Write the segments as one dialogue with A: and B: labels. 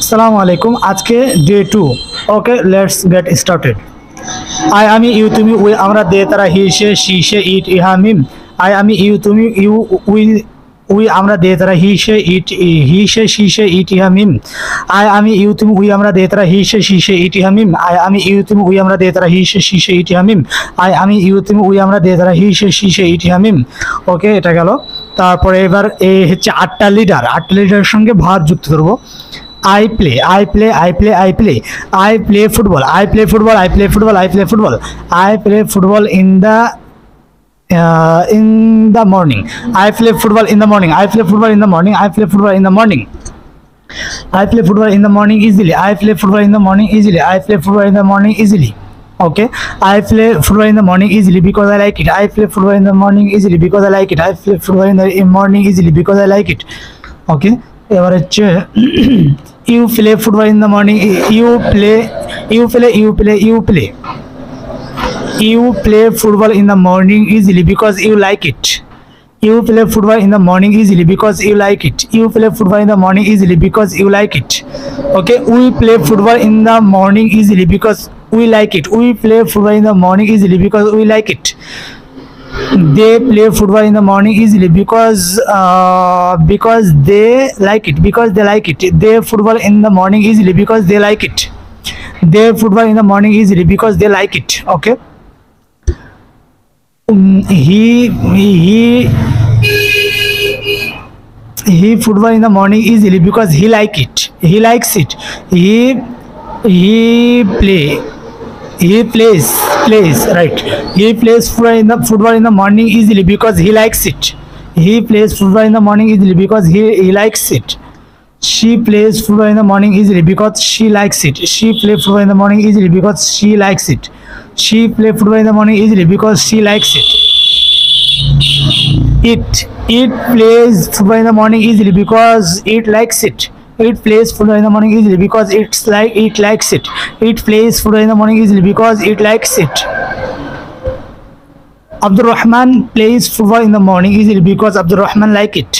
A: Assalamu alaikum. আজকে day 2. Okay, let's get started. I আমি you তুমি উই আমরা দে তারা হি সে শি সে ইট ইহা মিম। I আমি ইউ তুমি ইউ উই আমরা দে তারা হি সে ইট হি সে শি সে ইট ইহা মিম। I আমি ইউ তুমি উই আমরা দে তারা হি সে শি সে ইট ইহা মিম। I আমি ইউ তুমি উই আমরা দে তারা হি সে শি সে ইট ইহা মিম। I আমি ইউ তুমি উই আমরা দে তারা হি সে শি সে ইট ইহা মিম। ওকে, এটা গেল। তারপরে এবার এই হচ্ছে আটটা লিডারের সঙ্গে ভার যুক্ত করব। I play football. I play football in the morning. I play football in the morning. I play football in the morning easily. I play football in the morning easily. Okay, I play football in the morning easily because I like it. I play football in the morning easily because I like it. I play football in the morning easily because I like it. Okay, এবার হচ্ছে you play football in the morning. You play football in the morning easily because you like it. You play football in the morning easily because you like it. You play football in the morning easily because you like it. Okay, we play football in the morning easily because we like it. We play football in the morning easily because we like it. They play football in the morning easily because they like it. They football in the morning easily because they like it. They football in the morning easily because they like it. Okay. He football in the morning easily because he likes it. He plays right. He plays football in the morning easily because he likes it. He plays football in the morning easily because he likes it. She plays football in the morning easily because she likes it. She plays football in the morning easily because she likes it. She plays football in the morning easily because she likes it. It plays football in the morning easily because it likes it. It plays football in the morning easily because it likes it. It plays football in the morning easily because it likes it. Abdurrahman plays football in the morning easily because Abdurrahman like it.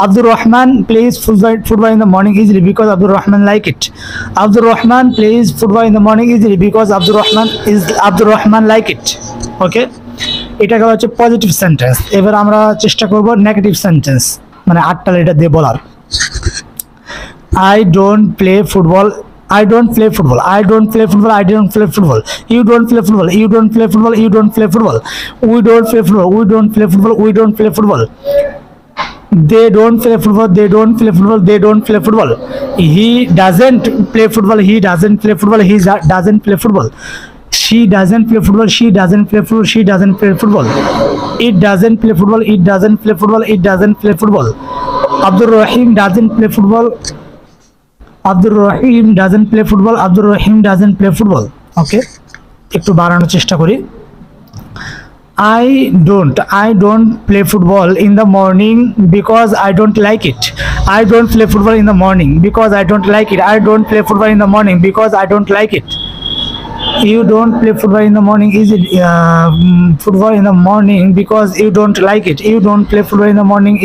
A: Abdurrahman plays football in the morning easily because Abdurrahman like it. Abdurrahman plays football in the morning easily because Abdurrahman like it. Okay, এটা গেল হচ্ছে positive sentence. এবার আমরা চেষ্টা করব negative sentence, মানে আটটা letter দিয়ে বলার। I don't play football. I don't play football. I don't play football. I don't play football. You don't play football. You don't play football. You don't play football. We don't play football. We don't play football. We don't play football. They don't play football. They don't play football. They don't play football. He doesn't play football. He doesn't play football. He doesn't play football. She doesn't play football. She doesn't play football. She doesn't play football. It doesn't play football. It doesn't play football. It doesn't play football. Abdul Rahim doesn't play football. Abdul Rahim doesn't play football. Abdul Rahim doesn't play football. Okay, একটু বাড়ানোর চেষ্টা করি। I don't play football in the morning because I don't like it. I don't play football in the morning because I don't like it. I don't play football in the morning because I don't like it. You don't play football in the morning football in the morning because you don't like it. You don't play football in the morning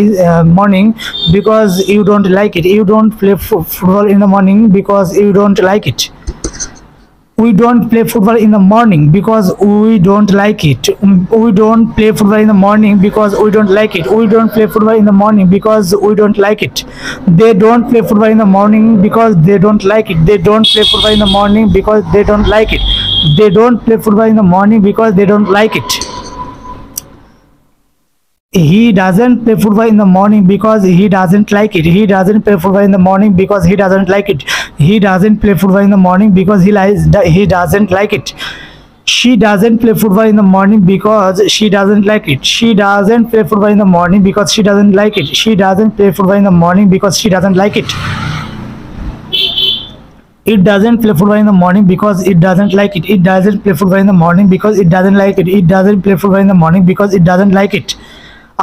A: because you don't like it. You don't play football in the morning because you don't like it. We don't play football in the morning because we don't like it. We don't play football in the morning because we don't like it. We don't play football in the morning because we don't like it. They don't play football in the morning because they don't like it. They don't play football in the morning because they don't like it. They don't play football in the morning because they don't like it. He doesn't play football in the morning because he doesn't like it. He doesn't play football in the morning because he doesn't like it. He doesn't play football in the morning because he doesn't like it. She doesn't play football in the morning because she doesn't like it. She doesn't play football in the morning because she doesn't like it. She doesn't play football in the morning because she doesn't like it. It doesn't play football in the morning because it doesn't like it. It doesn't play football in the morning because it doesn't like it. It doesn't play football in the morning because it doesn't like it.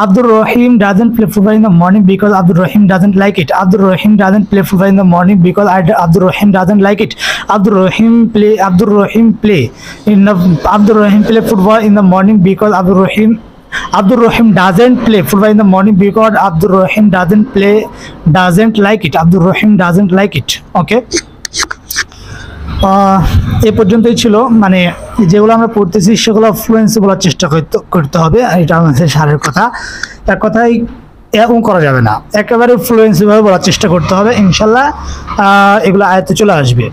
A: Abdul Rahim doesn't play football in the morning because Abdul Rahim doesn't like it. Abdul Rahim doesn't play football in the morning because Abdul Rahim doesn't like it. Abdul Rahim play football in the morning because Abdul Rahim Abdul Rahim doesn't play football in the morning because Abdul Rahim doesn't like it. Abdul Rahim doesn't like it. Okay. এ পর্যন্তই ছিল, মানে যেগুলো আমরা পড়তেছি সেগুলো fluency বলার চেষ্টা করতে হবে, এটা আমাদের সারের কথা। এক কথায় এরকম করা যাবে না, একেবারে ফ্লুয়েন্সিভাবে বলার চেষ্টা করতে হবে, ইনশাল্লাহ এগুলো আয়ত্তে চলে আসবে।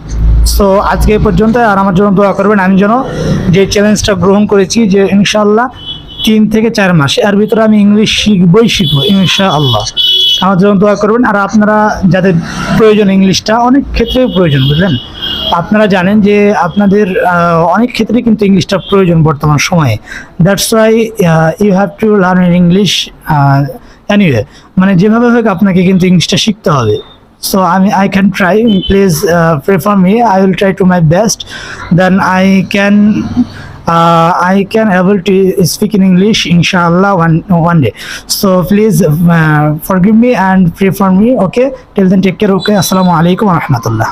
A: সো আজকে এই পর্যন্ত, আর আমার জন্য দোয়া করবেন, আমি যেন যে চ্যালেঞ্জটা গ্রহণ করেছি যে ইনশাল্লাহ 3 থেকে 4 মাস এর ভিতরে আমি ইংলিশ শিখবো ইনশাআল্লাহ, আমার জন্য দোয়া করবেন। আর আপনারা যাদের প্রয়োজন, ইংলিশটা অনেক ক্ষেত্রে প্রয়োজন, বুঝলেন, আপনারা জানেন যে আপনাদের অনেক ক্ষেত্রে কিন্তু ইংলিশটা প্রয়োজন বর্তমান সময়ে। That's why you have to learn in English anyway, মানে যেভাবে হোক আপনাকে কিন্তু ইংলিশটা শিখতে হবে। So I can try. Please pray for me. I will try to my best. Then I can able to speak in English, inshallah, one day. So please forgive me and pray for me. Okay. Till then, take care. Okay. Assalamu alaikum wa rahmatullah.